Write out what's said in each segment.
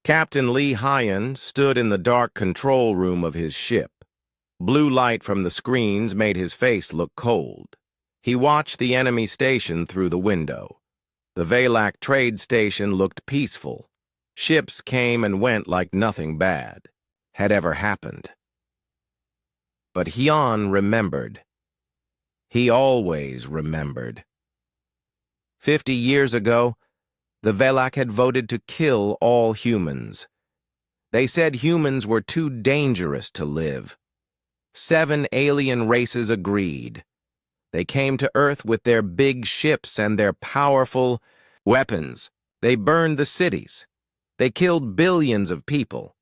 Captain Lee Hyan stood in the dark control room of his ship. Blue light from the screens made his face look cold. He watched the enemy station through the window. The Valak trade station looked peaceful. Ships came and went like nothing bad had ever happened. But Hyan remembered. He always remembered. 50 years ago, the Valak had voted to kill all humans. They said humans were too dangerous to live. 7 alien races agreed. They came to Earth with their big ships and their powerful weapons. They burned the cities. They killed billions of people.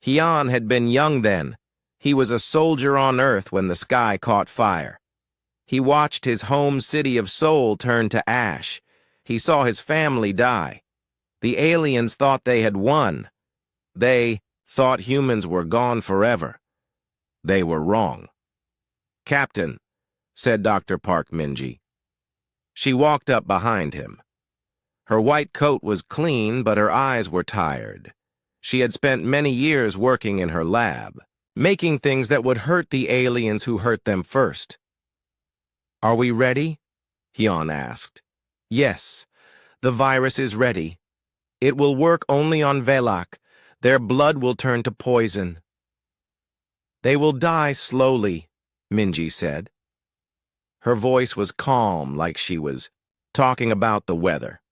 Hyan had been young then. He was a soldier on Earth when the sky caught fire. He watched his home city of Seoul turn to ash. He saw his family die. The aliens thought they had won. They thought humans were gone forever. They were wrong. "Captain," said Dr. Park Minji. She walked up behind him. Her white coat was clean, but her eyes were tired. She had spent many years working in her lab, making things that would hurt the aliens who hurt them first. "Are we ready?" Hyan asked. "Yes, the virus is ready. It will work only on Valak. Their blood will turn to poison." "They will die slowly," Minji said. Her voice was calm, like she was talking about the weather.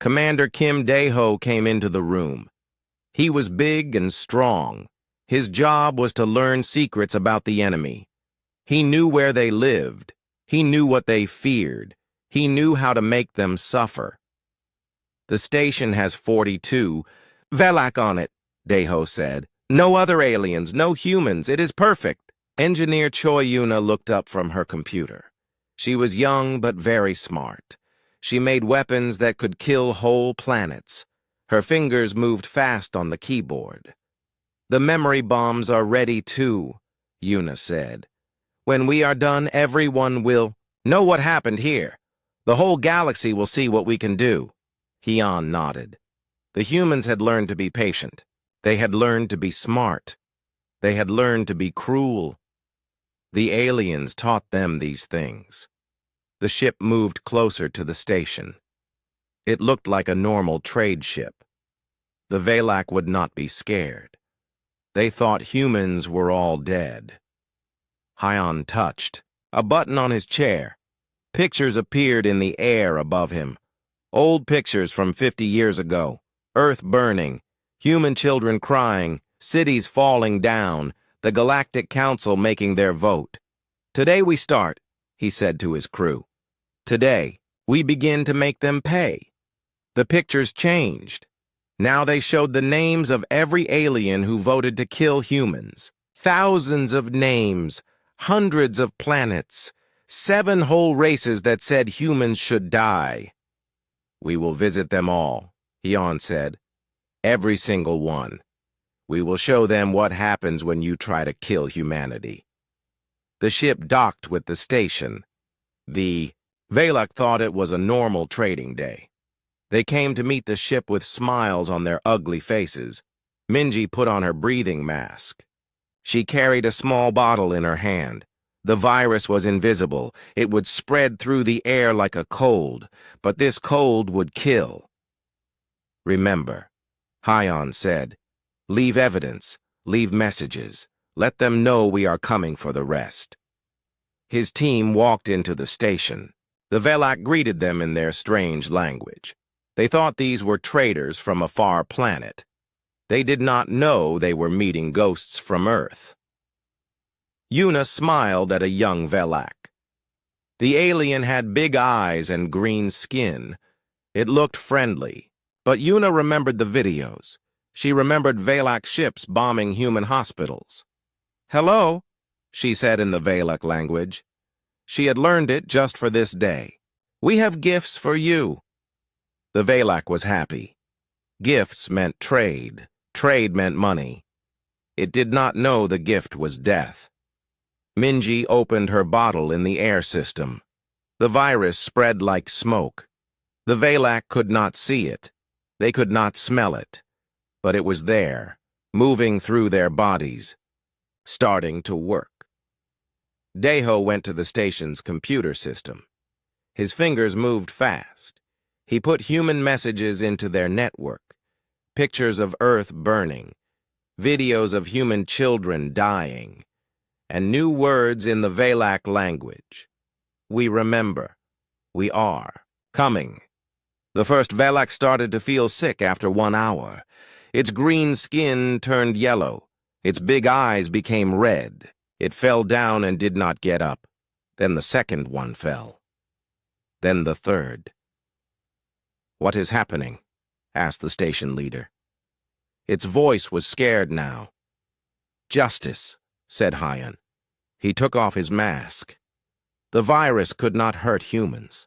Commander Kim Dae-ho came into the room. He was big and strong. His job was to learn secrets about the enemy. He knew where they lived. He knew what they feared. He knew how to make them suffer. "The station has 42 Valak on it," Dae-ho said. "No other aliens, no humans. It is perfect." Engineer Choi Yuna looked up from her computer. She was young but very smart. She made weapons that could kill whole planets. Her fingers moved fast on the keyboard. "The memory bombs are ready too," Yuna said. "When we are done, everyone will know what happened here. The whole galaxy will see what we can do." Hyan nodded. The humans had learned to be patient. They had learned to be smart. They had learned to be cruel. The aliens taught them these things. The ship moved closer to the station. It looked like a normal trade ship. The Valak would not be scared. They thought humans were all dead. Hyan touched a button on his chair. Pictures appeared in the air above him. Old pictures from 50 years ago. Earth burning, human children crying, cities falling down, the Galactic Council making their vote. "Today we start," he said to his crew. "Today, we begin to make them pay." The pictures changed. Now they showed the names of every alien who voted to kill humans. Thousands of names, hundreds of planets, 7 whole races that said humans should die. "We will visit them all," Hyan said. "Every single one. We will show them what happens when you try to kill humanity." The ship docked with the station. The Valak thought it was a normal trading day. They came to meet the ship with smiles on their ugly faces. Minji put on her breathing mask. She carried a small bottle in her hand. The virus was invisible. It would spread through the air like a cold, but this cold would kill. "Remember," Hyan said, "leave evidence, leave messages. Let them know we are coming for the rest." His team walked into the station. The Valak greeted them in their strange language. They thought these were traders from a far planet. They did not know they were meeting ghosts from Earth. Yuna smiled at a young Valak. The alien had big eyes and green skin. It looked friendly, but Yuna remembered the videos. She remembered Valak ships bombing human hospitals. "Hello," she said in the Valak language. She had learned it just for this day. "We have gifts for you." The Valak was happy. Gifts meant trade. Trade meant money. It did not know the gift was death. Minji opened her bottle in the air system. The virus spread like smoke. The Valak could not see it. They could not smell it. but it was there, moving through their bodies, starting to work. Deho went to the station's computer system. His fingers moved fast. He put human messages into their network, pictures of Earth burning, videos of human children dying, and new words in the Valak language. We remember. We are. Coming. The first Valak started to feel sick after 1 hour. Its green skin turned yellow. Its big eyes became red. It fell down and did not get up. Then the second one fell. Then the third. "What is happening?" asked the station leader. Its voice was scared now. "Justice," said Hyan. He took off his mask. The virus could not hurt humans.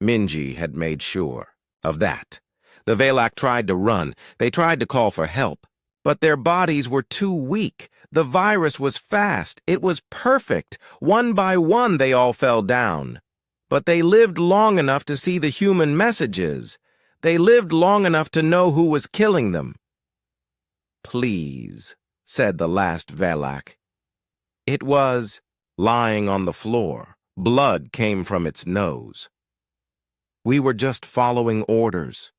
Minji had made sure of that. The Valak tried to run. They tried to call for help. But their bodies were too weak. The virus was fast. It was perfect. One by one they all fell down. But they lived long enough to see the human messages. They lived long enough to know who was killing them. "Please," said the last Valak. It was lying on the floor. Blood came from its nose. "We were just following orders."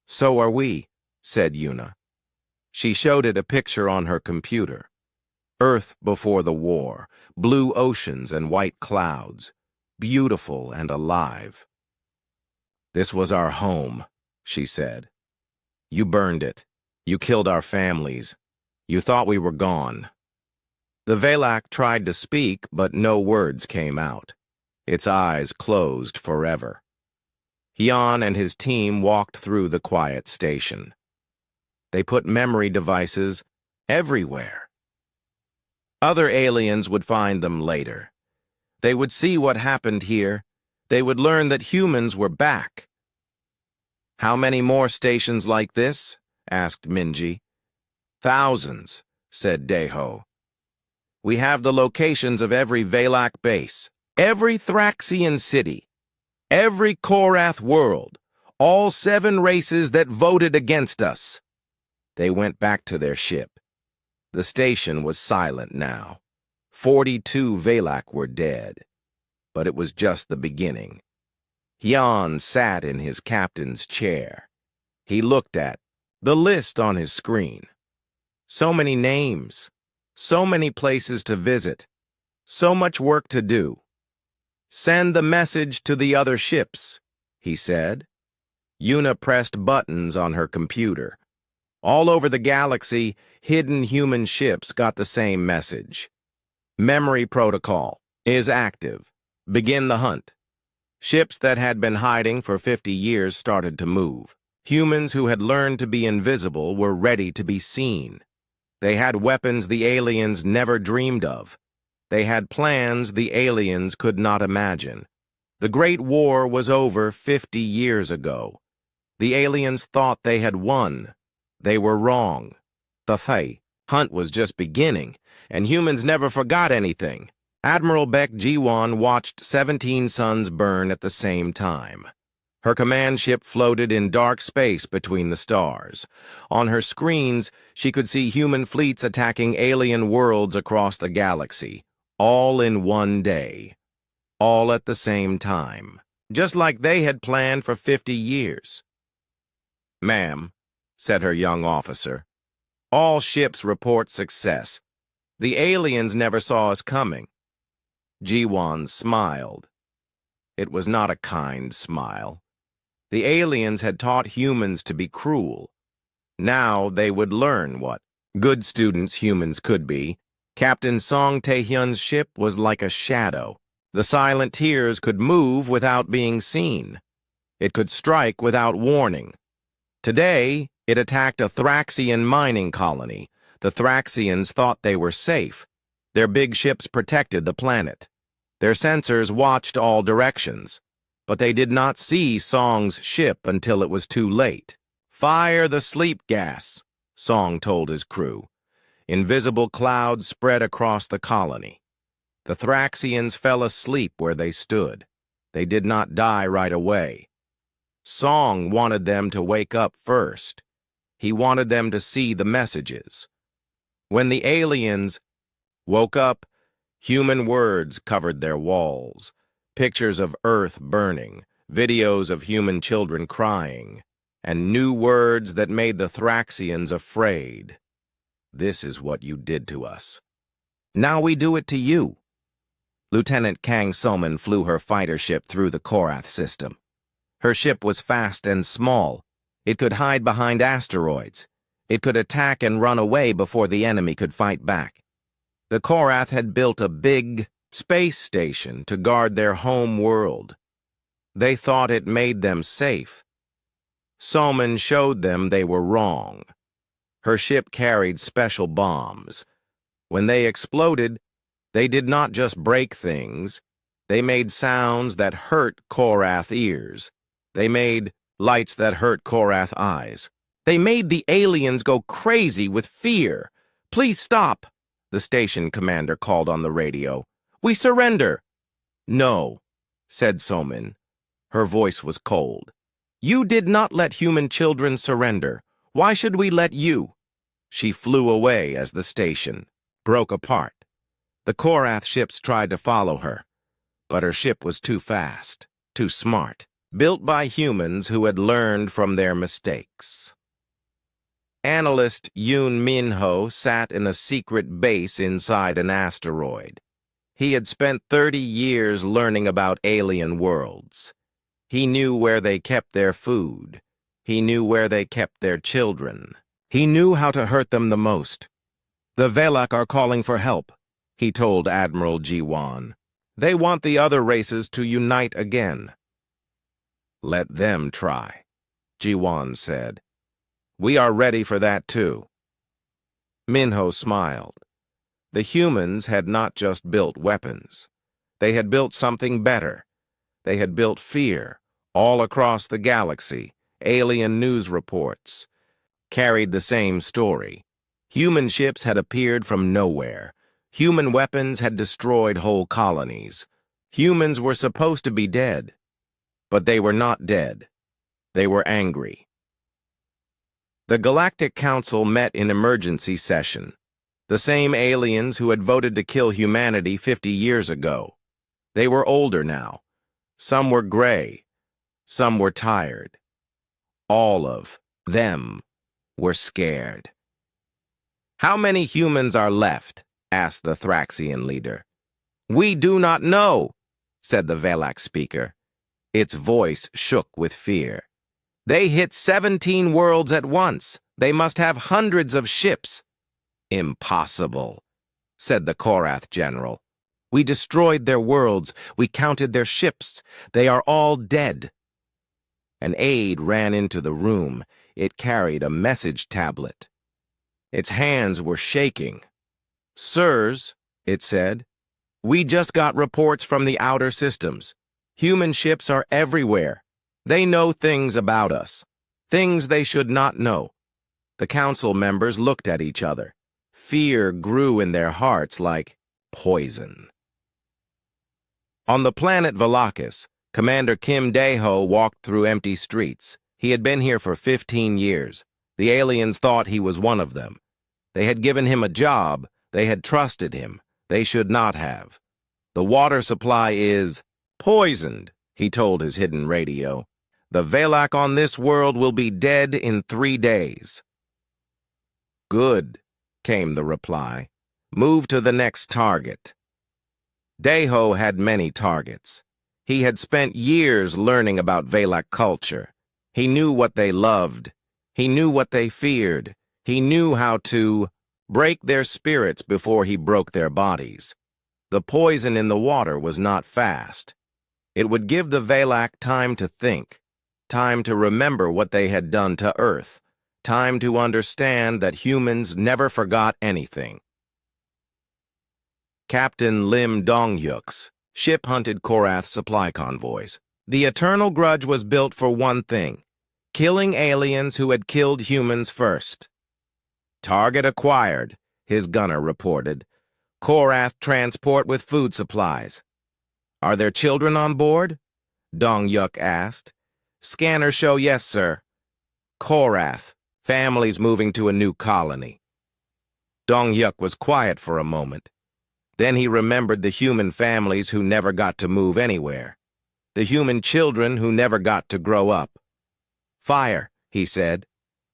"So are we," said Yuna. She showed it a picture on her computer. Earth before the war, blue oceans and white clouds, beautiful and alive. "This was our home," she said. "You burned it. You killed our families. You thought we were gone." The Valak tried to speak, but no words came out. Its eyes closed forever. Hyan and his team walked through the quiet station. They put memory devices everywhere. Other aliens would find them later. They would see what happened here. They would learn that humans were back. "How many more stations like this?" asked Minji. "Thousands," said Deho. "We have the locations of every Valak base, every Thraxian city, every Korath world, all 7 races that voted against us." They went back to their ship. The station was silent now. 42 Valak were dead. But it was just the beginning. Hyan sat in his captain's chair. He looked at the list on his screen. So many names, so many places to visit, so much work to do. "Send the message to the other ships," he said. Yuna pressed buttons on her computer. All over the galaxy, hidden human ships got the same message. "Memory protocol is active. Begin the hunt." Ships that had been hiding for 50 years started to move. Humans who had learned to be invisible were ready to be seen. They had weapons the aliens never dreamed of. They had plans the aliens could not imagine. The Great War was over 50 years ago. The aliens thought they had won. They were wrong. The hunt was just beginning, and humans never forgot anything. Admiral Beck Jiwan watched 17 suns burn at the same time. Her command ship floated in dark space between the stars. On her screens, she could see human fleets attacking alien worlds across the galaxy, all in one day, all at the same time, just like they had planned for 50 years. "Ma'am," said her young officer, "all ships report success. The aliens never saw us coming." Jiwan smiled. It was not a kind smile. The aliens had taught humans to be cruel. Now they would learn what good students humans could be. Captain Song Taehyun's ship was like a shadow. The silent tears could move without being seen. It could strike without warning. Today, it attacked a Thraxian mining colony. The Thraxians thought they were safe. Their big ships protected the planet. Their sensors watched all directions. But they did not see Song's ship until it was too late. "Fire the sleep gas," Song told his crew. Invisible clouds spread across the colony. The Thraxians fell asleep where they stood. They did not die right away. Song wanted them to wake up first. He wanted them to see the messages. When the aliens woke up, human words covered their walls. Pictures of Earth burning, videos of human children crying, and new words that made the Thraxians afraid. This is what you did to us. Now we do it to you. Lieutenant Kang Soman flew her fighter ship through the Korath system. Her ship was fast and small. It could hide behind asteroids. It could attack and run away before the enemy could fight back. The Korath had built a big space station to guard their home world. They thought it made them safe. Soman showed them they were wrong. Her ship carried special bombs. When they exploded, they did not just break things. They made sounds that hurt Korath ears. They made lights that hurt Korath eyes. They made the aliens go crazy with fear. "Please stop," the station commander called on the radio. "We surrender." "No," said Soman. Her voice was cold. "You did not let human children surrender. Why should we let you?" She flew away as the station broke apart. The Korath ships tried to follow her, but her ship was too fast, too smart, built by humans who had learned from their mistakes. Analyst Yoon Min-ho sat in a secret base inside an asteroid. He had spent 30 years learning about alien worlds. He knew where they kept their food. He knew where they kept their children. He knew how to hurt them the most. "The Velak are calling for help," he told Admiral Ji-won. "They want the other races to unite again." "Let them try," Ji-won said. "We are ready for that too." Min-ho smiled. The humans had not just built weapons. They had built something better. They had built fear all across the galaxy. Alien news reports carried the same story. Human ships had appeared from nowhere. Human weapons had destroyed whole colonies. Humans were supposed to be dead, but they were not dead. They were angry. The Galactic Council met in emergency session. The same aliens who had voted to kill humanity 50 years ago. They were older now. Some were gray. Some were tired. All of them were scared. "How many humans are left?" asked the Thraxian leader. "We do not know," said the Velak speaker. Its voice shook with fear. "They hit 17 worlds at once. They must have hundreds of ships." "Impossible," said the Korath general. "We destroyed their worlds. We counted their ships. They are all dead." An aide ran into the room. It carried a message tablet. Its hands were shaking. "Sirs," it said, "we just got reports from the outer systems. Human ships are everywhere. They know things about us, things they should not know." The council members looked at each other. Fear grew in their hearts like poison. On the planet Velakis, Commander Kim Dae-ho walked through empty streets. He had been here for 15 years. The aliens thought he was one of them. They had given him a job. They had trusted him. They should not have. "The water supply is poisoned," he told his hidden radio. "The Velak on this world will be dead in 3 days. "Good," came the reply. "Move to the next target." Dae-ho had many targets. He had spent years learning about Velak culture. He knew what they loved. He knew what they feared. He knew how to break their spirits before he broke their bodies. The poison in the water was not fast. It would give the Velak time to think, time to remember what they had done to Earth, time to understand that humans never forgot anything. Captain Lim Dong-hyuk's ship hunted Korath supply convoys. The Eternal Grudge was built for one thing: killing aliens who had killed humans first. "Target acquired," his gunner reported. "Korath transport with food supplies." "Are there children on board?" Dong-hyuk asked. "Scanners show yes, sir." "Korath, Families moving to a new colony. Dong Yuk was quiet for a moment. Then he remembered the human families who never got to move anywhere. The human children who never got to grow up. Fire, he said.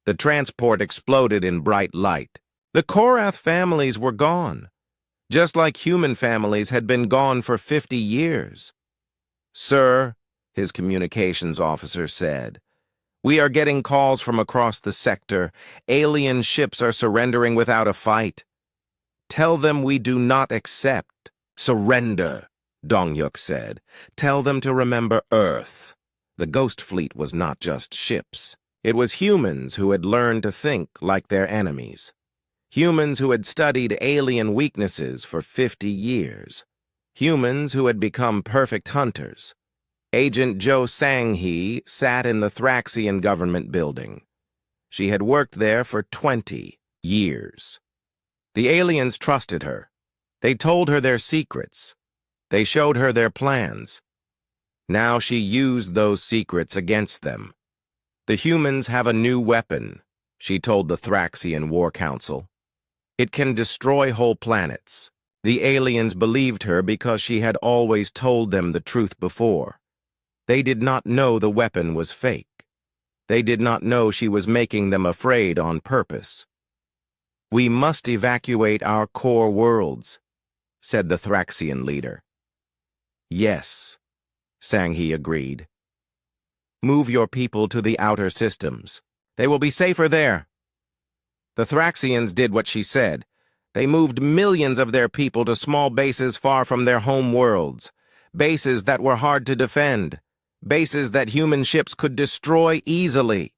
The transport exploded in bright light. The Korath families were gone, just like human families had been gone for 50 years. Sir, his communications officer said, we are getting calls from across the sector. Alien ships are surrendering without a fight. Tell them we do not accept. Surrender, Dong Yuk said. Tell them to remember Earth. The Ghost Fleet was not just ships. It was humans who had learned to think like their enemies. Humans who had studied alien weaknesses for 50 years. Humans who had become perfect hunters. Agent Jo Sang-hee sat in the Thraxian government building. She had worked there for 20 years. The aliens trusted her. They told her their secrets. They showed her their plans. Now she used those secrets against them. The humans have a new weapon, she told the Thraxian War Council. It can destroy whole planets. The aliens believed her because she had always told them the truth before. They did not know the weapon was fake. They did not know she was making them afraid on purpose. We must evacuate our core worlds, said the Thraxian leader. Yes, Sang-hee agreed. Move your people to the outer systems. They will be safer there. The Thraxians did what she said. They moved millions of their people to small bases far from their home worlds, bases that were hard to defend, bases that human ships could destroy easily.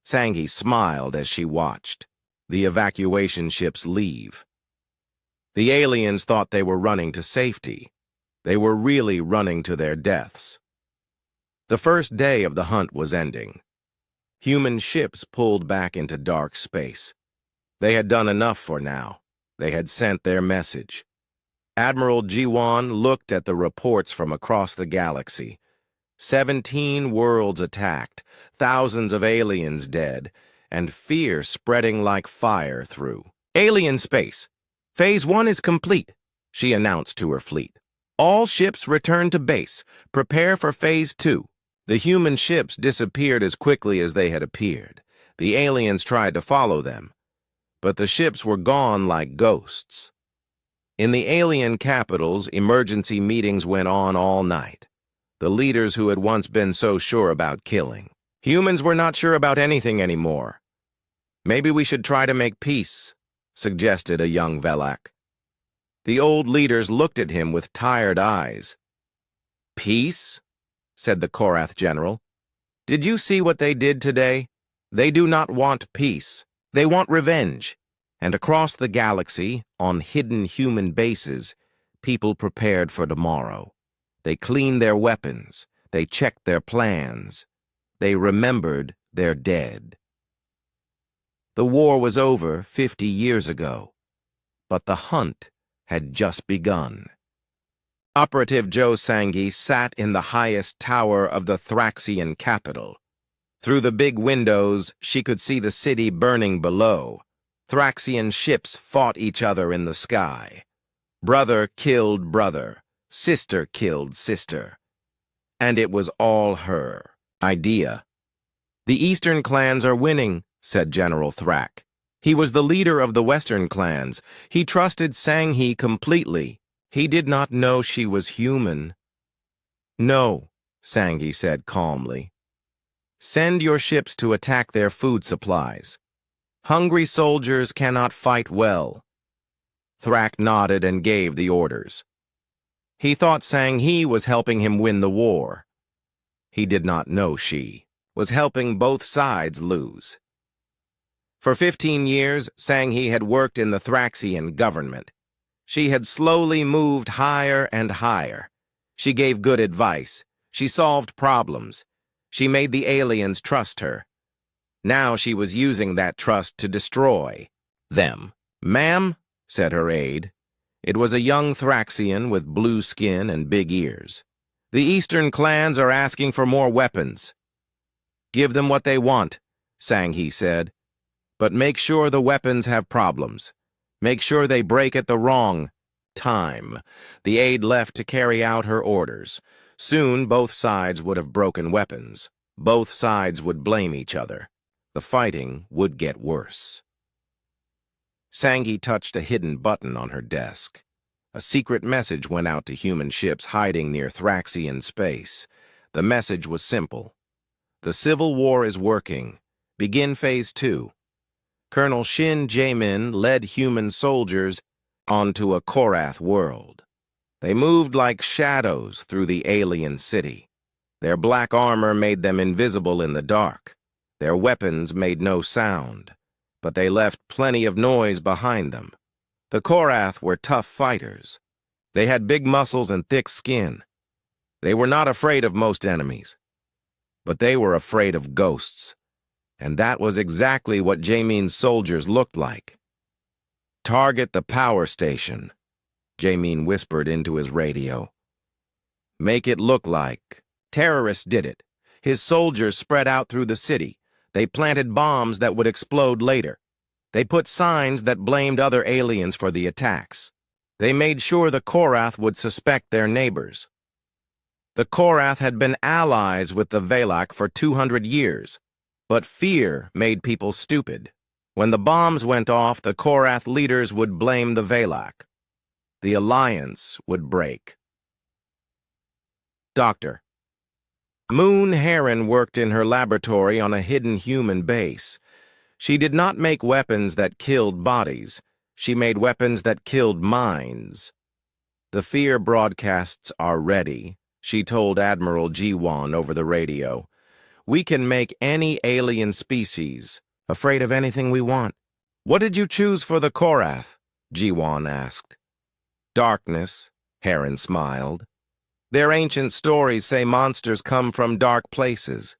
Sang-hee smiled as she watched the evacuation ships leave. The aliens thought they were running to safety. They were really running to their deaths. The first day of the hunt was ending. Human ships pulled back into dark space. They had done enough for now. They had sent their message. Admiral Ji-won looked at the reports from across the galaxy. 17 worlds attacked, thousands of aliens dead, and fear spreading like fire through. Alien space. Phase 1 is complete, she announced to her fleet. All ships return to base. Prepare for Phase 2. The human ships disappeared as quickly as they had appeared. The aliens tried to follow them, but the ships were gone like ghosts. In the alien capitals, emergency meetings went on all night. The leaders who had once been so sure about killing. Humans were not sure about anything anymore. Maybe we should try to make peace, suggested a young Velak. The old leaders looked at him with tired eyes. Peace? Said the Korath general. Did you see what they did today? They do not want peace. They want revenge. And across the galaxy, on hidden human bases, people prepared for tomorrow. They cleaned their weapons. They checked their plans. They remembered their dead. The war was over 50 years ago, but the hunt had just begun. Operative Jo Sang-hee sat in the highest tower of the Thraxian capital. Through the big windows, she could see the city burning below. Thraxian ships fought each other in the sky. Brother killed brother. Sister killed sister. And it was all her idea. The Eastern clans are winning, said General Thrak. He was the leader of the Western clans. He trusted Sang-hee completely. He did not know she was human. No, Sang-hee said calmly. Send your ships to attack their food supplies. Hungry soldiers cannot fight well. Thrak nodded and gave the orders. He thought Sang-hee was helping him win the war. He did not know she was helping both sides lose. For 15 years, Sang-hee had worked in the Thraxian government. She had slowly moved higher and higher. She gave good advice. She solved problems. She made the aliens trust her. Now she was using that trust to destroy them. Ma'am, said her aide. It was a young Thraxian with blue skin and big ears. The Eastern clans are asking for more weapons. Give them what they want. Sang-He said. But make sure the weapons have problems. Make sure they break at the wrong time. The aide left to carry out her orders. Soon both sides would have broken weapons. Both sides would blame each other. The fighting would get worse. Sang-He touched a hidden button on her desk. A secret message went out to human ships hiding near Thraxian space. The message was simple. The Civil War is working. Begin Phase 2. Colonel Shin Jae-min led human soldiers onto a Korath world. They moved like shadows through the alien city. Their black armor made them invisible in the dark. Their weapons made no sound, but they left plenty of noise behind them. The Korath were tough fighters. They had big muscles and thick skin. They were not afraid of most enemies, but they were afraid of ghosts. And that was exactly what Jae-min's soldiers looked like. Target the power station, Jae-min whispered into his radio. Make it look like terrorists did it. His soldiers spread out through the city. They planted bombs that would explode later. They put signs that blamed other aliens for the attacks. They made sure the Korath would suspect their neighbors. The Korath had been allies with the Velak for 200 years. But fear made people stupid. When the bombs went off, the Korath leaders would blame the Velak. The alliance would break. Doctor. Moon Heron worked in her laboratory on a hidden human base. She did not make weapons that killed bodies. She made weapons that killed minds. The fear broadcasts are ready, she told Admiral Ji-won over the radio. We can make any alien species afraid of anything we want. What did you choose for the Korath? Ji-won asked. Darkness, Heron smiled. Their ancient stories say monsters come from dark places.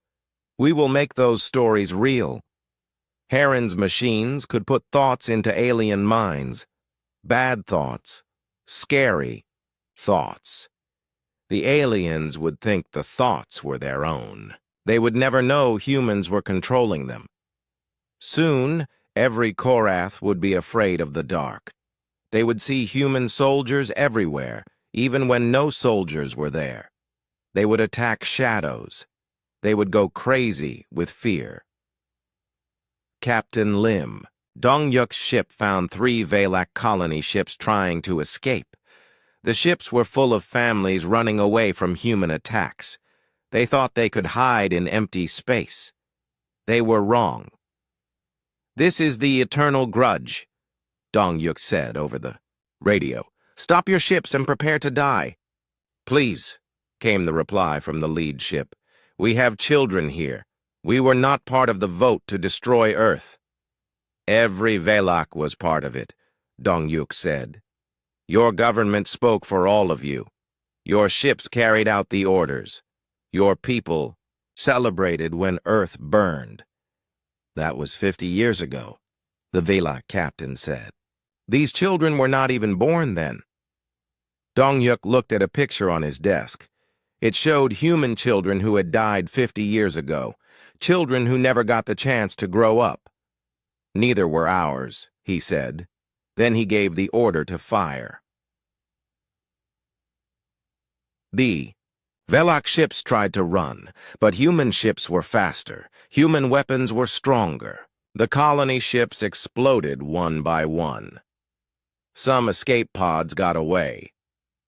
We will make those stories real. Heron's machines could put thoughts into alien minds. Bad thoughts. Scary thoughts. The aliens would think the thoughts were their own. They would never know humans were controlling them. Soon, every Korath would be afraid of the dark. They would see human soldiers everywhere, even when no soldiers were there. They would attack shadows. They would go crazy with fear. Captain Lim. Dong-yuk's ship found 3 Velak colony ships trying to escape. The ships were full of families running away from human attacks. They thought they could hide in empty space. They were wrong. This is the eternal grudge, Dong-yuk said over the radio. Stop your ships and prepare to die. Please, came the reply from the lead ship. We have children here. We were not part of the vote to destroy Earth. Every Velak was part of it, Dong-yuk said. Your government spoke for all of you. Your ships carried out the orders. Your people celebrated when Earth burned. That was 50 years ago, the Velak captain said. These children were not even born then. Dong-yuk looked at a picture on his desk. It showed human children who had died 50 years ago, children who never got the chance to grow up. Neither were ours, he said. Then he gave the order to fire. The Velak ships tried to run, but human ships were faster. Human weapons were stronger. The colony ships exploded one by one. Some escape pods got away.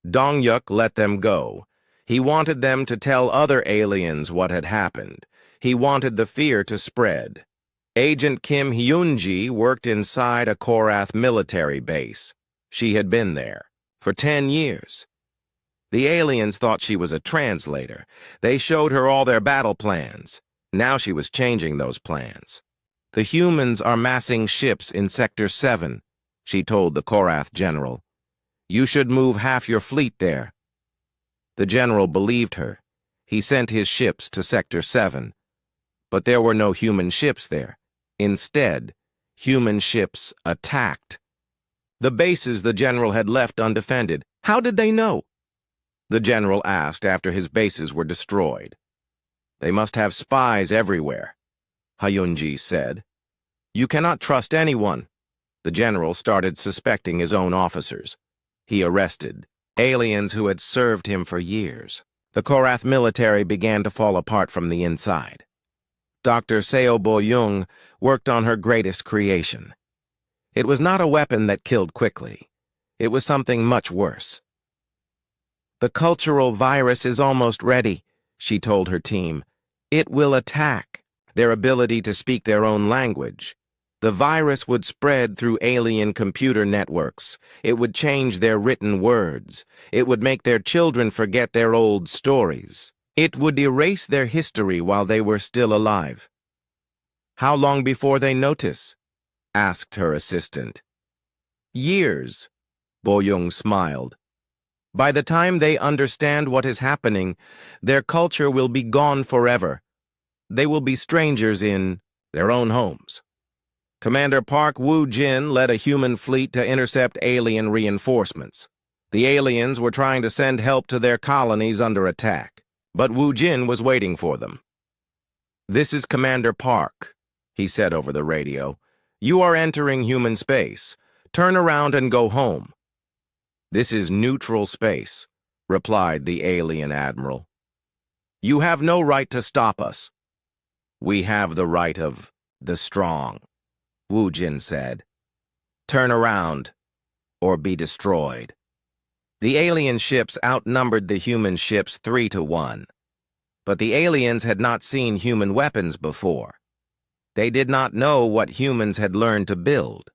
Dong-yuk let them go. He wanted them to tell other aliens what had happened. He wanted the fear to spread. Agent Kim Hyun-ji worked inside a Korath military base. She had been there for 10 years. The aliens thought she was a translator. They showed her all their battle plans. Now she was changing those plans. The humans are massing ships in Sector 7, she told the Korath general. You should move half your fleet there. The general believed her. He sent his ships to Sector 7. But there were no human ships there. Instead, human ships attacked. The bases the general had left undefended. How did they know? The general asked after his bases were destroyed. They must have spies everywhere. Hyunji said. You cannot trust anyone. The general started suspecting his own officers. He arrested aliens who had served him for years. The Korath military began to fall apart from the inside. Dr. Seo Bo-young worked on her greatest creation. It was not a weapon that killed quickly. It was something much worse. The cultural virus is almost ready, she told her team. It will attack their ability to speak their own language. The virus would spread through alien computer networks. It would change their written words. It would make their children forget their old stories. It would erase their history while they were still alive. How long before they notice? Asked her assistant. Years, Bo-young smiled. By the time they understand what is happening, their culture will be gone forever. They will be strangers in their own homes. Commander Park Woo-jin led a human fleet to intercept alien reinforcements. The aliens were trying to send help to their colonies under attack, but Woo-jin was waiting for them. This is Commander Park, he said over the radio. You are entering human space. Turn around and go home. This is neutral space, replied the alien admiral. You have no right to stop us. We have the right of the strong, Woo-jin said. Turn around, or be destroyed. The alien ships outnumbered the human ships 3-1. But the aliens had not seen human weapons before. They did not know what humans had learned to build.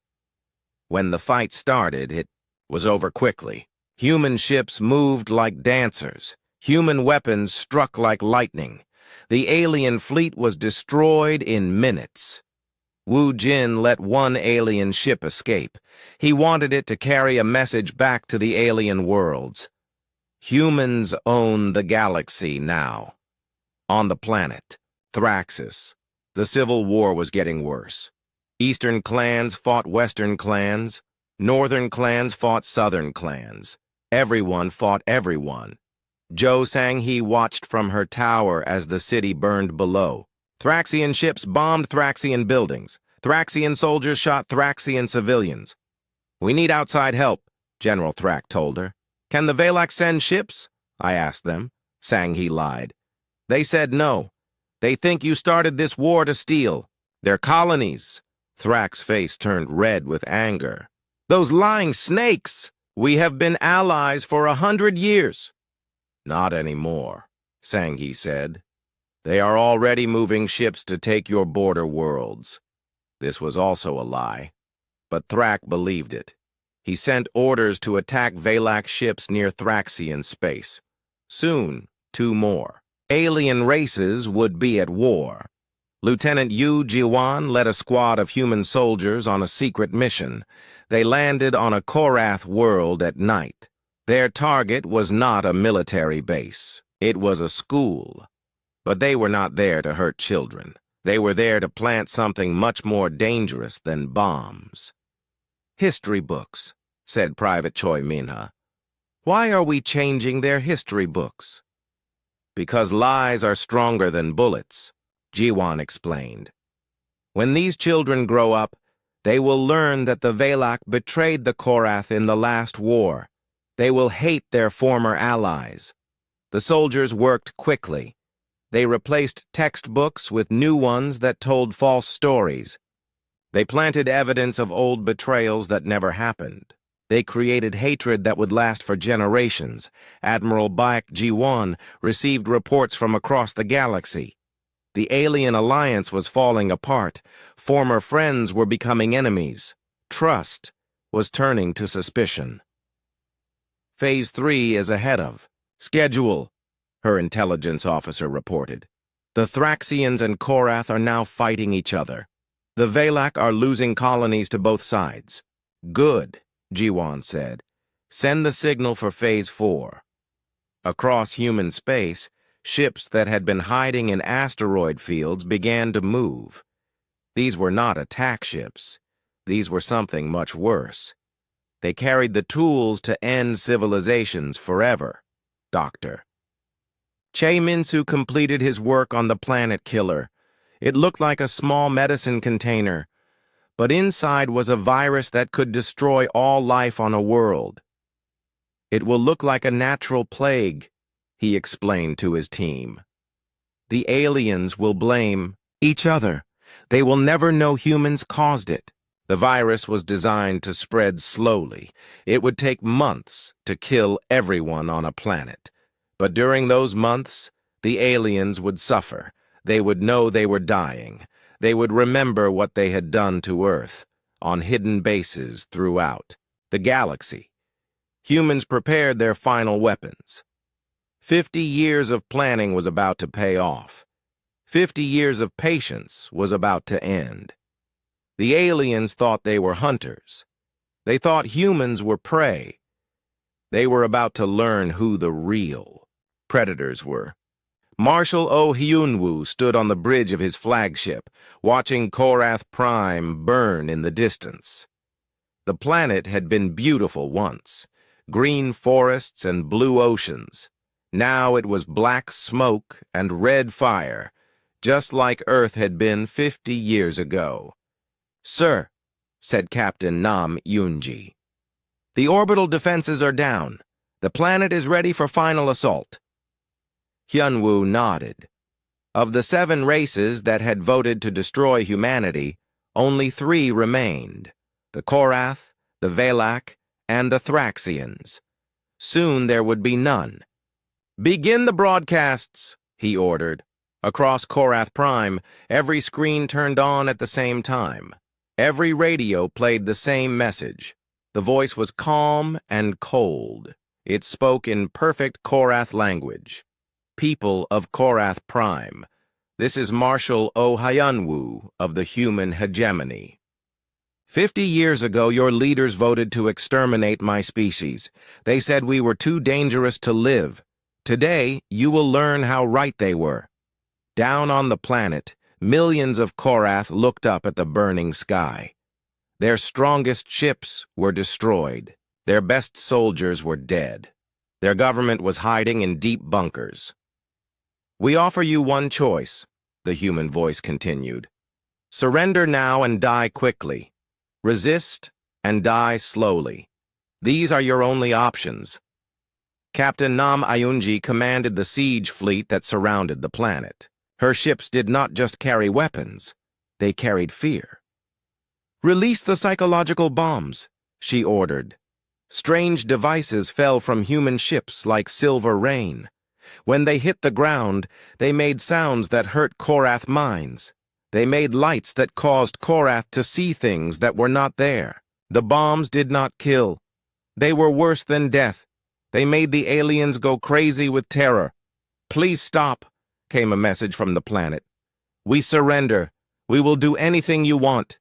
When the fight started, it was over quickly. Human ships moved like dancers. Human weapons struck like lightning. The alien fleet was destroyed in minutes. Woo-jin let one alien ship escape. He wanted it to carry a message back to the alien worlds. Humans own the galaxy now. On the planet, Thraxis, the civil war was getting worse. Eastern clans fought Western clans. Northern clans fought Southern clans. Everyone fought everyone. Jo Sang-hee watched from her tower as the city burned below. Thraxian ships bombed Thraxian buildings. Thraxian soldiers shot Thraxian civilians. We need outside help, General Thrak told her. Can the Valak send ships? I asked them. Sang-hee lied. They said no. They think you started this war to steal. They're colonies. Thrak's face turned red with anger. Those lying snakes! We have been allies for 100 years. Not anymore, Sang-hee said. They are already moving ships to take your border worlds. This was also a lie, but Thrak believed it. He sent orders to attack Valak ships near Thraxian space. Soon, 2 more. Alien races would be at war. Lieutenant Yu Jiwan led a squad of human soldiers on a secret mission. They landed on a Korath world at night. Their target was not a military base. It was a school. But they were not there to hurt children. They were there to plant something much more dangerous than bombs. History books, said Private Choi Minha. Why are we changing their history books? Because lies are stronger than bullets, Jiwan explained. When these children grow up, they will learn that the Valak betrayed the Korath in the last war. They will hate their former allies. The soldiers worked quickly. They replaced textbooks with new ones that told false stories. They planted evidence of old betrayals that never happened. They created hatred that would last for generations. Admiral Baek Ji-won received reports from across the galaxy. The alien alliance was falling apart. Former friends were becoming enemies. Trust was turning to suspicion. Phase 3 is ahead of schedule, her intelligence officer reported. The Thraxians and Korath are now fighting each other. The Valak are losing colonies to both sides. Good, Jiwan said. Send the signal for Phase 4. Across human space, ships that had been hiding in asteroid fields began to move. These were not attack ships. These were something much worse. They carried the tools to end civilizations forever. Doctor. Che Minsu completed his work on the planet killer. It looked like a small medicine container, but inside was a virus that could destroy all life on a world. It will look like a natural plague, he explained to his team. The aliens will blame each other. They will never know humans caused it. The virus was designed to spread slowly. It would take months to kill everyone on a planet. But during those months, the aliens would suffer. They would know they were dying. They would remember what they had done to Earth, on hidden bases throughout the galaxy. Humans prepared their final weapons. 50 years of planning was about to pay off. 50 years of patience was about to end. The aliens thought they were hunters. They thought humans were prey. They were about to learn who the real predators were. Marshal Oh Hyunwoo stood on the bridge of his flagship, watching Korath Prime burn in the distance. The planet had been beautiful once, green forests and blue oceans. Now it was black smoke and red fire, just like Earth had been 50 years ago. "Sir," said Captain Nam Yoonji, "the orbital defenses are down. The planet is ready for final assault." Hyunwoo nodded. Of the 7 races that had voted to destroy humanity, only 3 remained: the Korath, the Velak, and the Thraxians. Soon there would be none. "Begin the broadcasts," he ordered. Across Korath Prime, every screen turned on at the same time. Every radio played the same message. The voice was calm and cold. It spoke in perfect Korath language. "People of Korath Prime, this is Marshal Oh Hyunwoo of the human hegemony. 50 years ago, your leaders voted to exterminate my species. They said we were too dangerous to live. Today, you will learn how right they were." Down on the planet, millions of Korath looked up at the burning sky. Their strongest ships were destroyed. Their best soldiers were dead. Their government was hiding in deep bunkers. "We offer you one choice," the human voice continued. "Surrender now and die quickly. Resist and die slowly. These are your only options." Captain Nam Ayunji commanded the siege fleet that surrounded the planet. Her ships did not just carry weapons, they carried fear. "Release the psychological bombs," she ordered. Strange devices fell from human ships like silver rain. When they hit the ground, they made sounds that hurt Korath minds. They made lights that caused Korath to see things that were not there. The bombs did not kill. They were worse than death. They made the aliens go crazy with terror. "Please stop," came a message from the planet. "We surrender. We will do anything you want."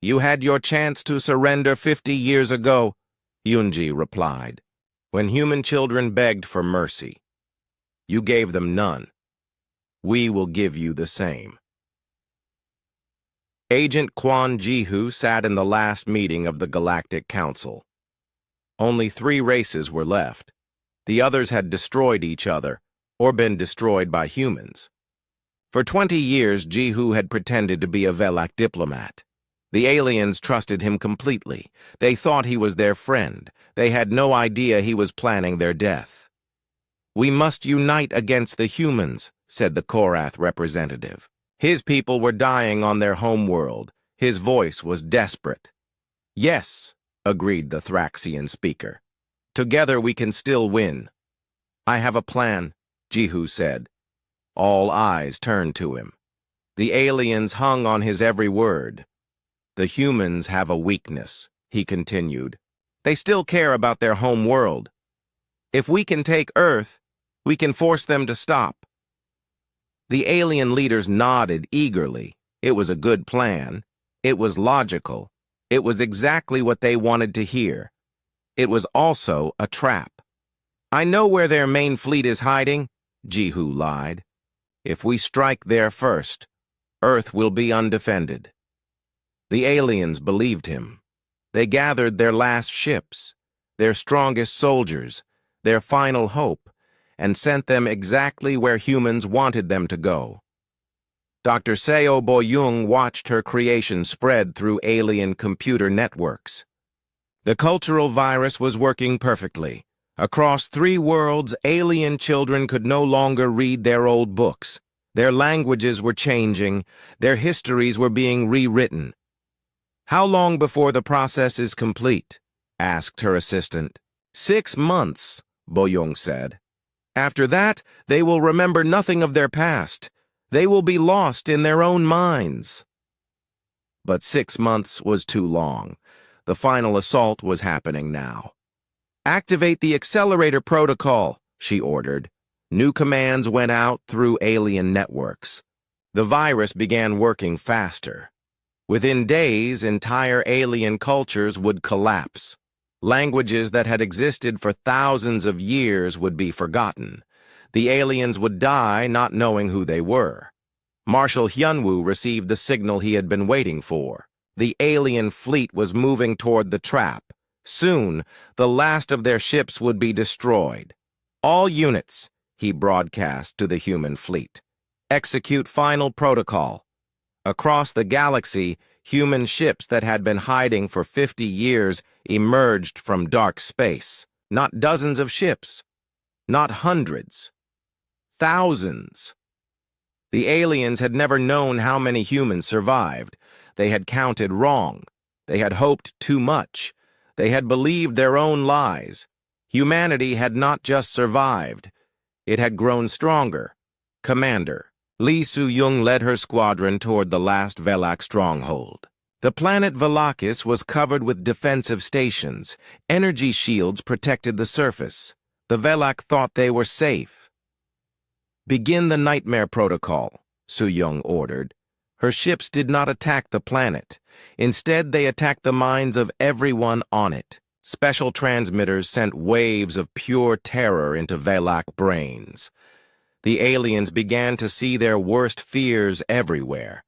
"You had your chance to surrender 50 years ago," Yoonji replied, "when human children begged for mercy. You gave them none. We will give you the same." Agent Kwon Ji-hoo sat in the last meeting of the Galactic Council. Only 3 races were left. The others had destroyed each other, or been destroyed by humans. For 20 years, Ji-hoo had pretended to be a Velak diplomat. The aliens trusted him completely. They thought he was their friend. They had no idea he was planning their death. "We must unite against the humans," said the Korath representative. His people were dying on their home world. His voice was desperate. "Yes," agreed the Thraxian speaker. "Together we can still win." "I have a plan," Ji-hoo said. All eyes turned to him. The aliens hung on his every word. "The humans have a weakness," he continued. "They still care about their home world. If we can take Earth, we can force them to stop." The alien leaders nodded eagerly. It was a good plan. It was logical. It was exactly what they wanted to hear. It was also a trap. "I know where their main fleet is hiding," Ji-hoo lied. "If we strike there first, Earth will be undefended." The aliens believed him. They gathered their last ships, their strongest soldiers, their final hope, and sent them exactly where humans wanted them to go. Dr. Seo Boyung watched her creation spread through alien computer networks. The cultural virus was working perfectly. Across 3 worlds, alien children could no longer read their old books. Their languages were changing. Their histories were being rewritten. "How long before the process is complete?" asked her assistant. 6 months, Boyong said. "After that, they will remember nothing of their past. They will be lost in their own minds." But 6 months was too long. The final assault was happening now. "Activate the accelerator protocol," she ordered. New commands went out through alien networks. The virus began working faster. Within days, entire alien cultures would collapse. Languages that had existed for thousands of years would be forgotten. The aliens would die not knowing who they were. Marshal Hyunwoo received the signal he had been waiting for. The alien fleet was moving toward the trap. Soon, the last of their ships would be destroyed. "All units," he broadcast to the human fleet, "execute final protocol." Across the galaxy, human ships that had been hiding for 50 years emerged from dark space. Not dozens of ships, not hundreds, thousands. The aliens had never known how many humans survived. They had counted wrong. They had hoped too much. They had believed their own lies. Humanity had not just survived. It had grown stronger. Commander Lee Soo-young led her squadron toward the last Velak stronghold. The planet Velakis was covered with defensive stations. Energy shields protected the surface. The Velak thought they were safe. "Begin the Nightmare Protocol," Soo-young ordered. Her ships did not attack the planet. Instead, they attacked the minds of everyone on it. Special transmitters sent waves of pure terror into Velak brains. The aliens began to see their worst fears everywhere.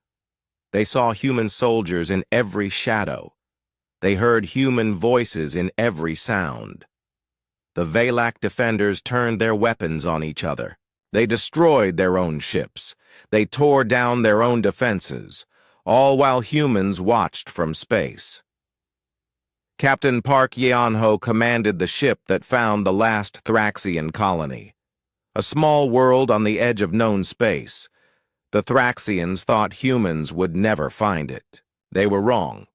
They saw human soldiers in every shadow. They heard human voices in every sound. The Velak defenders turned their weapons on each other. They destroyed their own ships. They tore down their own defenses, all while humans watched from space. Captain Park Yeon-ho commanded the ship that found the last Thraxian colony. A small world on the edge of known space. The Thraxians thought humans would never find it. They were wrong.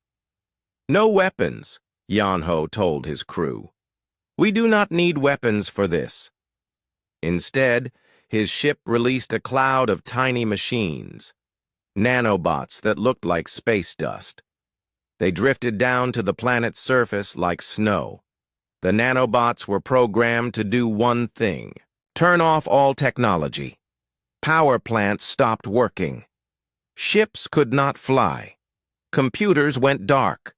"No weapons," Yeon-ho told his crew. "We do not need weapons for this." Instead, his ship released a cloud of tiny machines, nanobots that looked like space dust. They drifted down to the planet's surface like snow. The nanobots were programmed to do one thing: turn off all technology. Power plants stopped working. Ships could not fly. Computers went dark.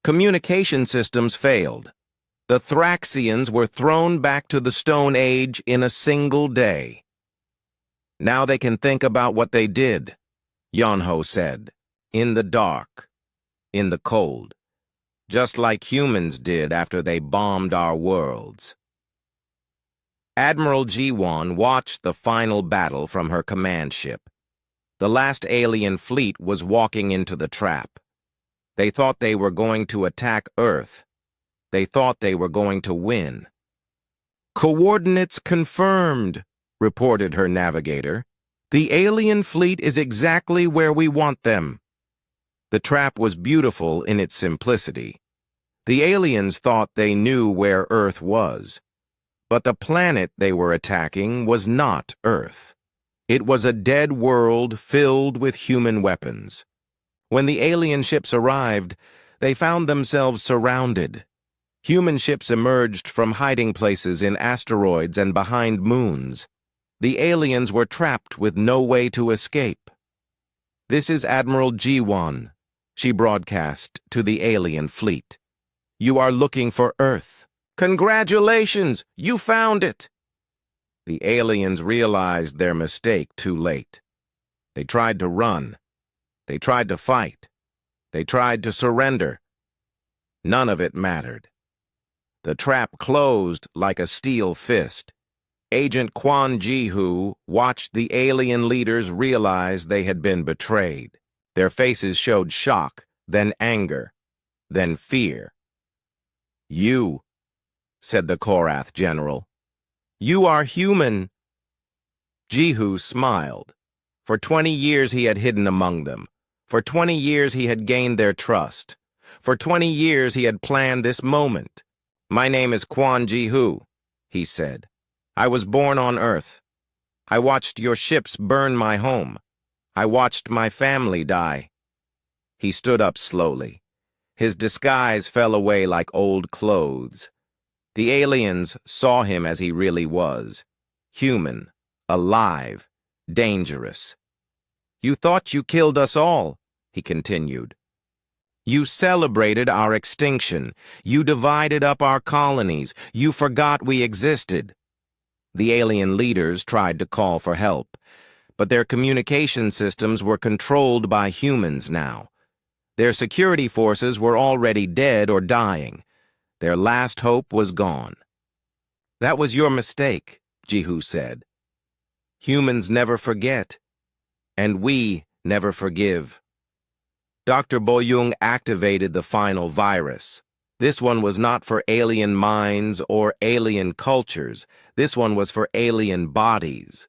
Communication systems failed. The Thraxians were thrown back to the Stone Age in a single day. "Now they can think about what they did," Yeon-ho said. "In the dark. In the cold. Just like humans did after they bombed our worlds." Admiral Ji-won watched the final battle from her command ship. The last alien fleet was walking into the trap. They thought they were going to attack Earth. They thought they were going to win. "Coordinates confirmed," reported her navigator. "The alien fleet is exactly where we want them." The trap was beautiful in its simplicity. The aliens thought they knew where Earth was. But the planet they were attacking was not Earth. It was a dead world filled with human weapons. When the alien ships arrived, they found themselves surrounded. Human ships emerged from hiding places in asteroids and behind moons. The aliens were trapped with no way to escape. "This is Admiral Ji-won," she broadcast to the alien fleet. "You are looking for Earth. Congratulations, you found it." The aliens realized their mistake too late. They tried to run. They tried to fight. They tried to surrender. None of it mattered. The trap closed like a steel fist. Agent Quan Ji-Hu watched the alien leaders realize they had been betrayed. Their faces showed shock, then anger, then fear. "You," said the Korath general. "You are human." Ji-Hu smiled. For 20 years he had hidden among them. For 20 years he had gained their trust. For 20 years he had planned this moment. "My name is Quan Ji-Hu," he said. "I was born on Earth. I watched your ships burn my home. I watched my family die." He stood up slowly. His disguise fell away like old clothes. The aliens saw him as he really was. Human, alive, dangerous. "You thought you killed us all," he continued. "You celebrated our extinction. You divided up our colonies. You forgot we existed." The alien leaders tried to call for help, but their communication systems were controlled by humans now. Their security forces were already dead or dying. Their last hope was gone. "That was your mistake," Ji-Hu said. "Humans never forget, and we never forgive." Dr. Boyoung activated the final virus. This one was not for alien minds or alien cultures. This one was for alien bodies.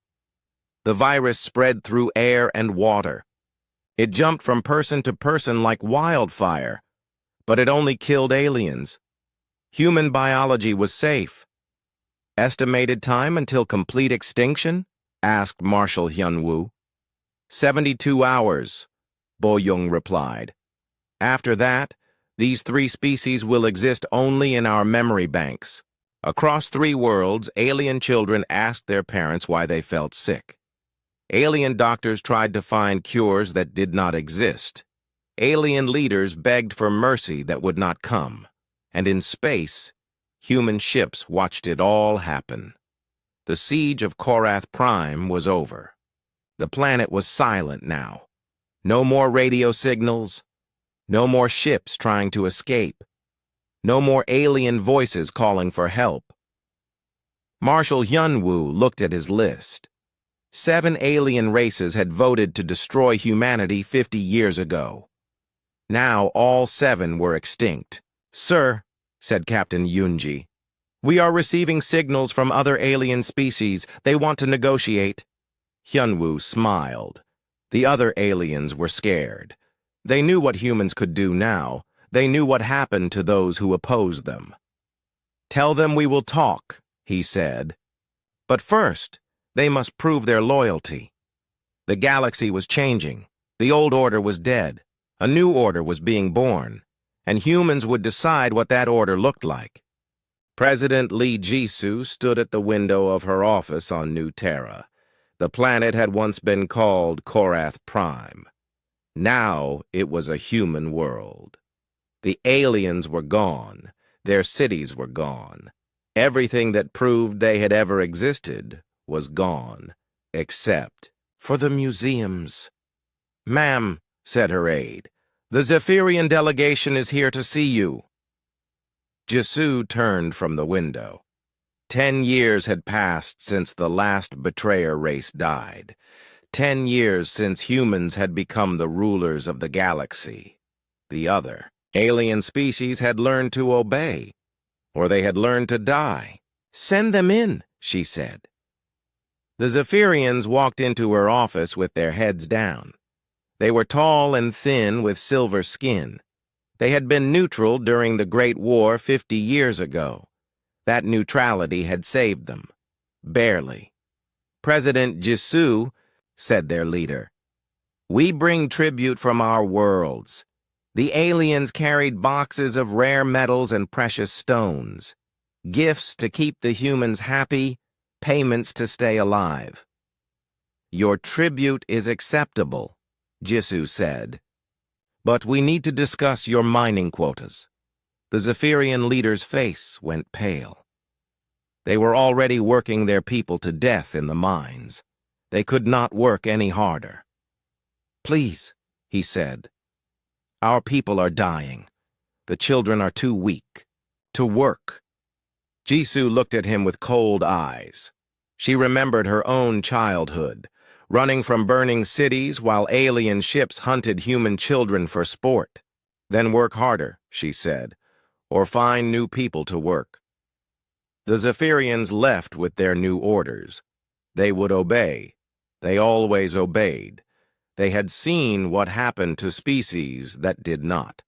The virus spread through air and water. It jumped from person to person like wildfire, but it only killed aliens. Human biology was safe. "Estimated time until complete extinction?" asked Marshal Hyun-woo. 72 hours, Boyoung replied. "After that, these 3 species will exist only in our memory banks." Across 3 worlds, alien children asked their parents why they felt sick. Alien doctors tried to find cures that did not exist. Alien leaders begged for mercy that would not come. And in space, human ships watched it all happen. The siege of Korath Prime was over. The planet was silent now. No more radio signals. No more ships trying to escape. No more alien voices calling for help. Marshal Hyun-woo looked at his list. 7 alien races had voted to destroy humanity 50 years ago. Now all 7 were extinct. "Sir," said Captain Yoonji, "we are receiving signals from other alien species. They want to negotiate." Hyun-woo smiled. The other aliens were scared. They knew what humans could do now. They knew what happened to those who opposed them. "Tell them we will talk," he said. "But first, they must prove their loyalty." The galaxy was changing. The old order was dead. A new order was being born, and humans would decide what that order looked like. President Lee Jisoo stood at the window of her office on New Terra. The planet had once been called Korath Prime. Now it was a human world. The aliens were gone. Their cities were gone. Everything that proved they had ever existed was gone, except for the museums. "Ma'am," said her aide, "the Zephyrian delegation is here to see you." Jisoo turned from the window. 10 years had passed since the last betrayer race died. 10 years since humans had become the rulers of the galaxy. The other alien species had learned to obey, or they had learned to die. "Send them in," she said. The Zephyrians walked into her office with their heads down. They were tall and thin with silver skin. They had been neutral during the Great War 50 years ago. That neutrality had saved them. Barely. "President Jisoo," said their leader, "we bring tribute from our worlds. The aliens carried boxes of rare metals and precious stones. Gifts to keep the humans happy, payments to stay alive." "Your tribute is acceptable," Jisoo said. "But we need to discuss your mining quotas." The Zephyrian leader's face went pale. They were already working their people to death in the mines. They could not work any harder. "Please," he said. "Our people are dying. The children are too weak to work." Jisoo looked at him with cold eyes. She remembered her own childhood, running from burning cities while alien ships hunted human children for sport. Then work harder, she said, or find new people to work. The Zephyrians left with their new orders. They would obey. They always obeyed. They had seen what happened to species that did not.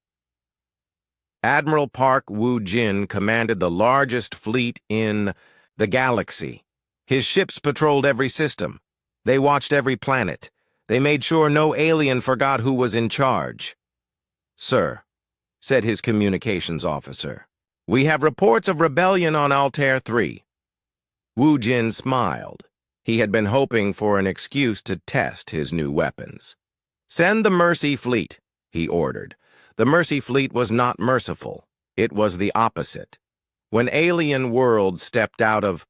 Admiral Park Woo-jin commanded the largest fleet in the galaxy. His ships patrolled every system. They watched every planet. They made sure no alien forgot who was in charge. "Sir," said his communications officer, "we have reports of rebellion on Altair 3. Woo-jin smiled. He had been hoping for an excuse to test his new weapons. "Send the Mercy Fleet," he ordered. The Mercy Fleet was not merciful. It was the opposite. When alien worlds stepped out of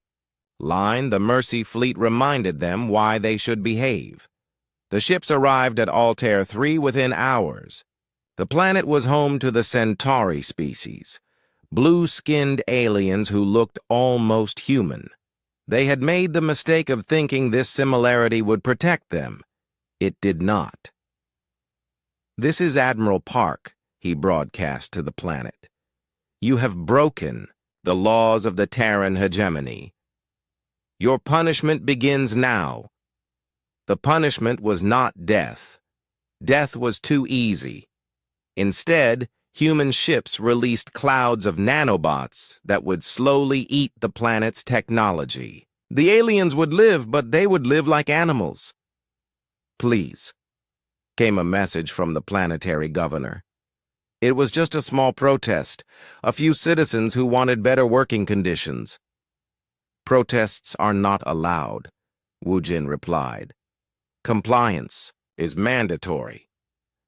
line, the Mercy Fleet reminded them why they should behave. The ships arrived at Altair 3 within hours. The planet was home to the Centauri species, blue-skinned aliens who looked almost human. They had made the mistake of thinking this similarity would protect them. It did not. "This is Admiral Park," he broadcast to the planet. "You have broken the laws of the Terran hegemony. Your punishment begins now." The punishment was not death. Death was too easy. Instead, human ships released clouds of nanobots that would slowly eat the planet's technology. The aliens would live, but they would live like animals. "Please," came a message from the planetary governor. It was just a small protest, a few citizens who wanted better working conditions. "Protests are not allowed," Woo-jin replied. "Compliance is mandatory."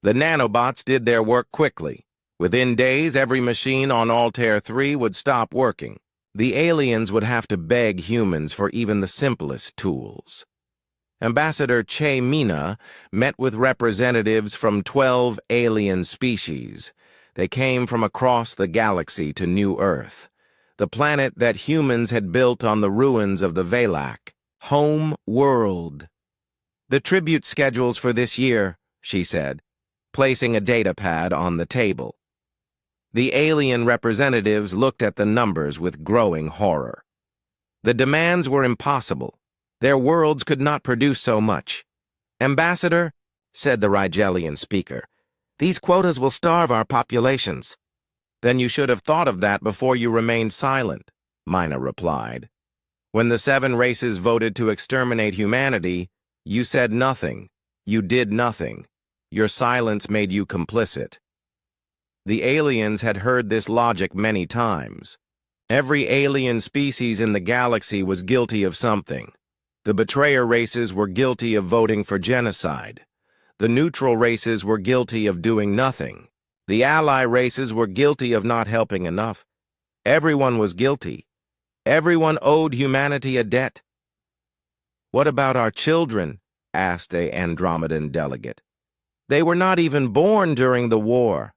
The nanobots did their work quickly. Within days, every machine on Altair 3 would stop working. The aliens would have to beg humans for even the simplest tools. Ambassador Che Mina met with representatives from 12 alien species. They came from across the galaxy to New Earth, the planet that humans had built on the ruins of the Valak, home world. "The tribute schedules for this year," she said, placing a data pad on the table. The alien representatives looked at the numbers with growing horror. The demands were impossible. Their worlds could not produce so much. "Ambassador," said the Rigelian speaker, "these quotas will starve our populations." "Then you should have thought of that before you remained silent," Mina replied. "When the 7 races voted to exterminate humanity, you said nothing. You did nothing. Your silence made you complicit." The aliens had heard this logic many times. Every alien species in the galaxy was guilty of something. The betrayer races were guilty of voting for genocide. The neutral races were guilty of doing nothing. The ally races were guilty of not helping enough. Everyone was guilty. Everyone owed humanity a debt. "What about our children?" asked a Andromedan delegate. "They were not even born during the war."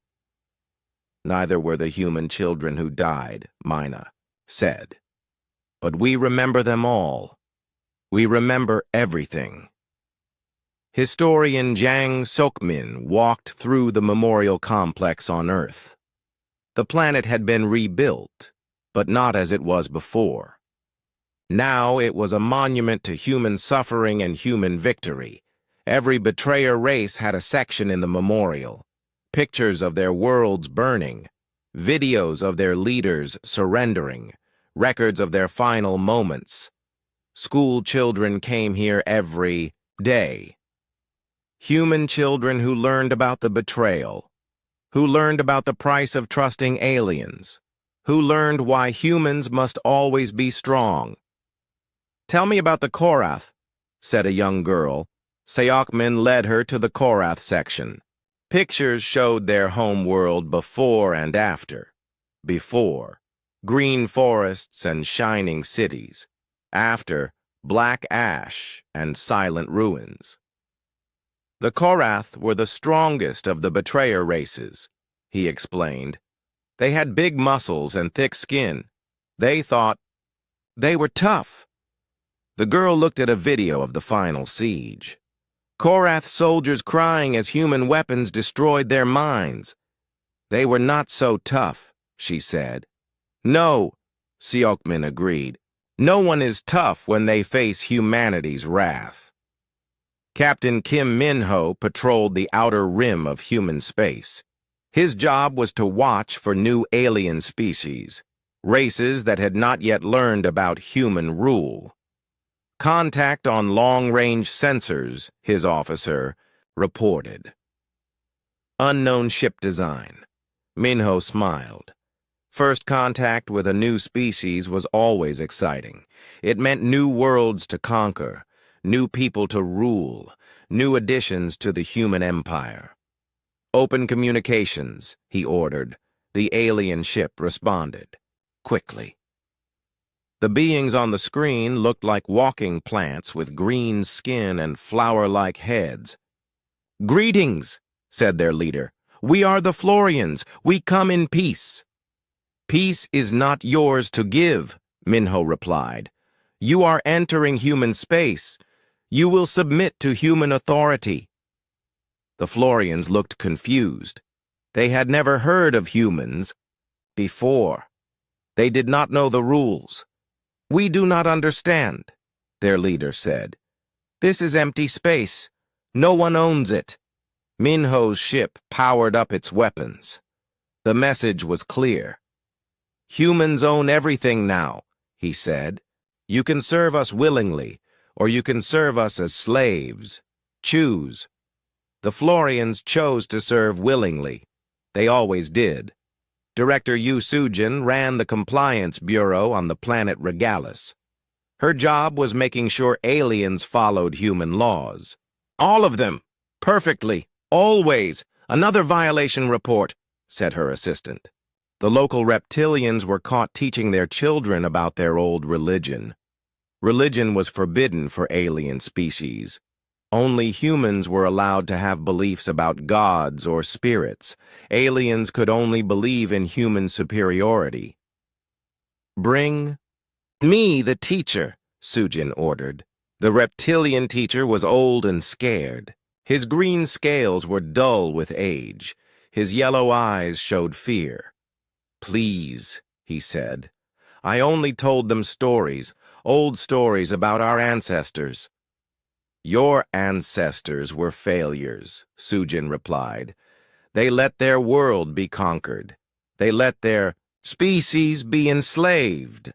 "Neither were the human children who died," Mina said. "But we remember them all. We remember everything." Historian Jang Sokmin walked through the memorial complex on Earth. The planet had been rebuilt, but not as it was before. Now it was a monument to human suffering and human victory. Every betrayer race had a section in the memorial. Pictures of their worlds burning, videos of their leaders surrendering, records of their final moments. School children came here every day. Human children who learned about the betrayal, who learned about the price of trusting aliens, who learned why humans must always be strong. "Tell me about the Korath," said a young girl. Sayokmin led her to the Korath section. Pictures showed their home world before and after. Before, green forests and shining cities. After, black ash and silent ruins. "The Korath were the strongest of the betrayer races," he explained. "They had big muscles and thick skin. They thought they were tough." The girl looked at a video of the final siege. Korath soldiers crying as human weapons destroyed their minds. They were not so tough, she said. No, Seokmin agreed. No one is tough when they face humanity's wrath. Captain Kim Min-ho patrolled the outer rim of human space. His job was to watch for new alien species, races that had not yet learned about human rule. Contact on long-range sensors, his officer reported. Unknown ship design. Minho smiled. First contact with a new species was always exciting. It meant new worlds to conquer, new people to rule, new additions to the human empire. Open communications, he ordered. The alien ship responded. Quickly. The beings on the screen looked like walking plants with green skin and flower-like heads. "Greetings," said their leader. "We are the Florians. We come in peace." "Peace is not yours to give," Minho replied. "You are entering human space. You will submit to human authority." The Florians looked confused. They had never heard of humans before. They did not know the rules. "We do not understand," their leader said. "This is empty space. No one owns it." Minho's ship powered up its weapons. The message was clear. "Humans own everything now," he said. "You can serve us willingly, or you can serve us as slaves. Choose." The Florians chose to serve willingly. They always did. Director Yu Sujin ran the Compliance Bureau on the planet Regalis. Her job was making sure aliens followed human laws. "All of them. Perfectly. Always. Another violation report," said her assistant. The local reptilians were caught teaching their children about their old religion. Religion was forbidden for alien species. Only humans were allowed to have beliefs about gods or spirits. Aliens could only believe in human superiority. "Bring me the teacher," Sujin ordered. The reptilian teacher was old and scared. His green scales were dull with age. His yellow eyes showed fear. "Please," he said. "I only told them stories, old stories about our ancestors." "Your ancestors were failures," Sujin replied. "They let their world be conquered. They let their species be enslaved.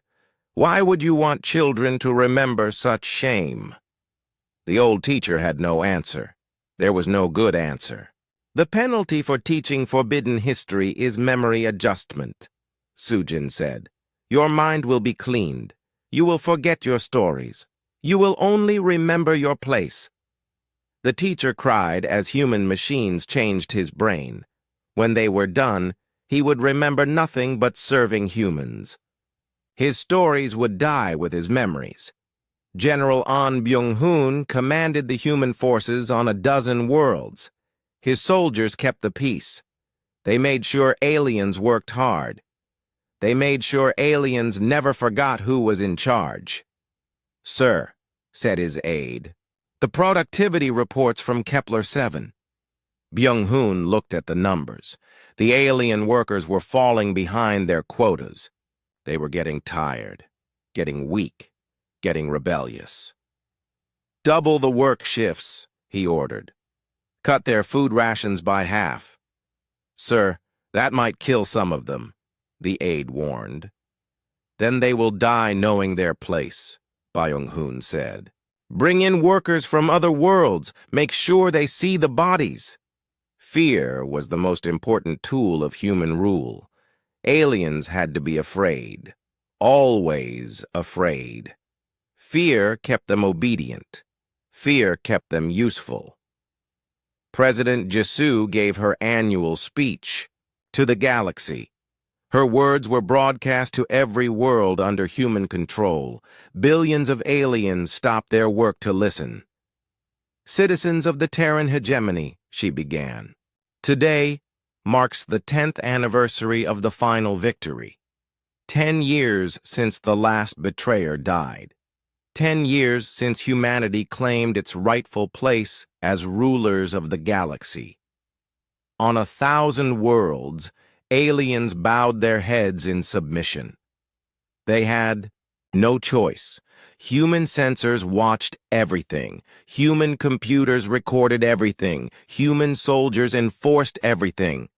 Why would you want children to remember such shame?" The old teacher had no answer. There was no good answer. "The penalty for teaching forbidden history is memory adjustment," Sujin said. "Your mind will be cleaned. You will forget your stories. You will only remember your place." The teacher cried as human machines changed his brain. When they were done, he would remember nothing but serving humans. His stories would die with his memories. General An Byung-hoon commanded the human forces on a dozen worlds. His soldiers kept the peace. They made sure aliens worked hard. They made sure aliens never forgot who was in charge. "Sir," said his aide, "the productivity reports from Kepler-7. Byung-hoon looked at the numbers. The alien workers were falling behind their quotas. They were getting tired, getting weak, getting rebellious. "Double the work shifts," he ordered. "Cut their food rations by half." "Sir, that might kill some of them," the aide warned. "Then they will die knowing their place," Byung-hoon said. "Bring in workers from other worlds. Make sure they see the bodies." Fear was the most important tool of human rule. Aliens had to be afraid. Always afraid. Fear kept them obedient. Fear kept them useful. President Jisoo gave her annual speech to the galaxy. Her words were broadcast to every world under human control. Billions of aliens stopped their work to listen. "Citizens of the Terran hegemony," she began. "Today marks the 10th anniversary of the final victory. 10 years since the last betrayer died. 10 years since humanity claimed its rightful place as rulers of the galaxy. On 1,000 worlds, aliens bowed their heads in submission. They had no choice. Human sensors watched everything. Human computers recorded everything. Human soldiers enforced everything.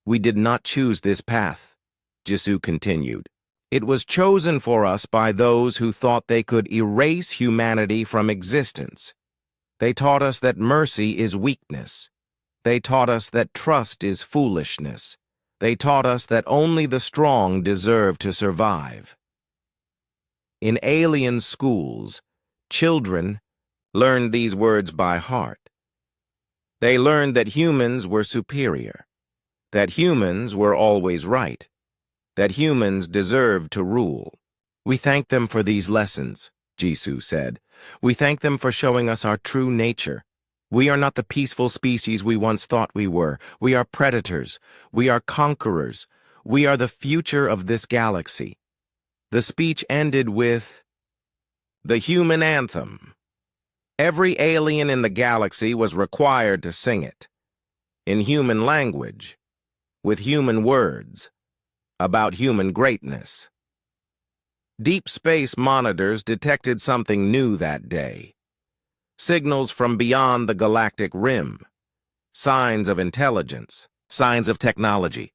We did not choose this path, Jisoo continued. It was chosen for us by those who thought they could erase humanity from existence. They taught us that mercy is weakness. They taught us that trust is foolishness. They taught us that only the strong deserve to survive. In alien schools, children learned these words by heart. They learned that humans were superior, that humans were always right, that humans deserved to rule. We thank them for these lessons, Jisoo said. We thank them for showing us our true nature. We are not the peaceful species we once thought we were. We are predators. We are conquerors. We are the future of this galaxy. The speech ended with the human anthem. Every alien in the galaxy was required to sing it, in human language, with human words, about human greatness. Deep space monitors detected something new that day. Signals from beyond the galactic rim. Signs of intelligence, signs of technology.